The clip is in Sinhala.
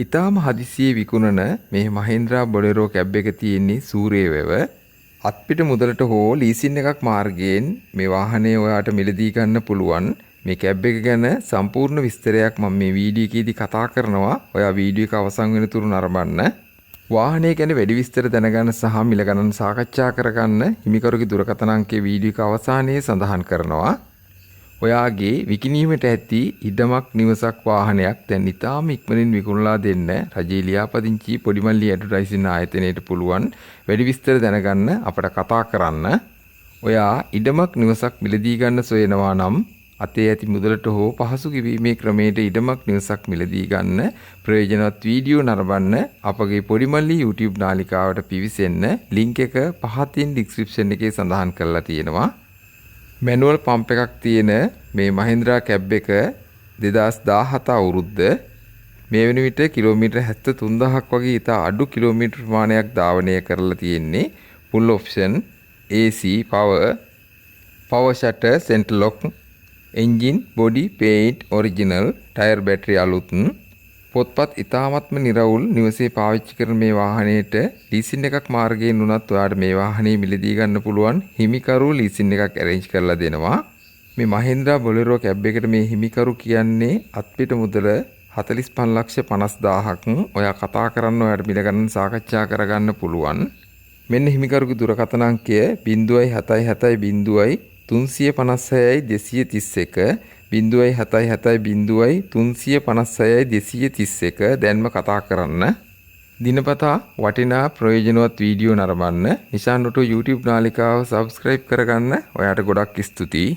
ඉතාම හදිසියේ විකුණන මේ Mahindra Bolero කැබ් එක තියෙන්නේ සූර්ය වැව. අත්පිට මුදලට හෝ ලීසින් එකක් මාර්ගයෙන් මේ වාහනේ ඔයාට මිලදී ගන්න පුළුවන්. මේ කැබ් එක ගැන සම්පූර්ණ විස්තරයක් මම මේ වීඩියෝ එකේදී කතා කරනවා. ඔයා වීඩියෝ එක අවසන් වෙනතුරු නරඹන්න. වාහනේ ගැන වැඩි විස්තර දැනගන්න සහ මිල ගණන් සාකච්ඡා කරගන්න හිමිකරුගේ දුරකථන අංකයේ වීඩියෝ එක අවසානයේ සඳහන් කරනවා. ඔයාගේ විකිණීමට ඇති ඉඩමක් නිවසක් වාහනයක් දැන් ඉතාම ඉක්මනින් විකුණලා දෙන්න රජයේ ලියාපදිංචි පොඩිමල්ලි ඇඩ්වර්ටයිසින් ආයතනයට පුළුවන් වැඩි විස්තර දැනගන්න අපට කතා කරන්න. ඔයා ඉඩමක් නිවසක් මිලදී ගන්න සොයනවා නම් අතේ ඇති මුදලට හෝ පහසු කිරීමේ ක්‍රමයට ඉඩමක් නිවසක් මිලදී ගන්න ප්‍රයෝජනවත් වීඩියෝ නරඹන්න අපගේ පොඩිමල්ලි YouTube නාලිකාවට පිවිසෙන්න ලින්ක් එක පහතින් ඩිස්ක්‍රිප්ෂන් එකේ සඳහන් කරලා තියෙනවා. මැනුවල් පම්ප් එකක් තියෙන මේ Mahindra කැබ් එක 2017 අවුරුද්ද මේ වෙන විට කිලෝමීටර් 73000ක් වගේ ඉතා අඩු කිලෝමීටර් ප්‍රමාණයක් ධාවනය කරලා තියෙන්නේ. full option AC power shutter center lock engine body paint original tire battery අලුත් පොත්පත් ඉතාමත්ම නිරවුල් නිවසේ පාවිච්චි කරන මේ වාහනේට ලීසින් එකක් මාර්ගයෙන් උනත් ඔයාලට මේ වාහනේ මිලදී ගන්න පුළුවන් හිමිකරු ලීසින් එකක් arrange කරලා දෙනවා. මේ Mahindra Bolero කැබ් එකට මේ හිමිකරු කියන්නේ අත්පිට මුදල 45,50,000ක්. ඔයා කතා කරන්න ඔයාලට මිල ගණන් සාකච්ඡා කරගන්න පුළුවන්. මෙන්න හිමිකරුගේ දුරකථන අංකය 077 356 231 077 දැන්ම කතා කරන්න. දිනපතා වටිනා ප්‍රයෝජනවත් වීඩියෝ නරඹන්න නිශාන් ඔටෝ YouTube නාලිකාව subscribe කරගන්න. ඔයාට ගොඩක් ස්තුතියි.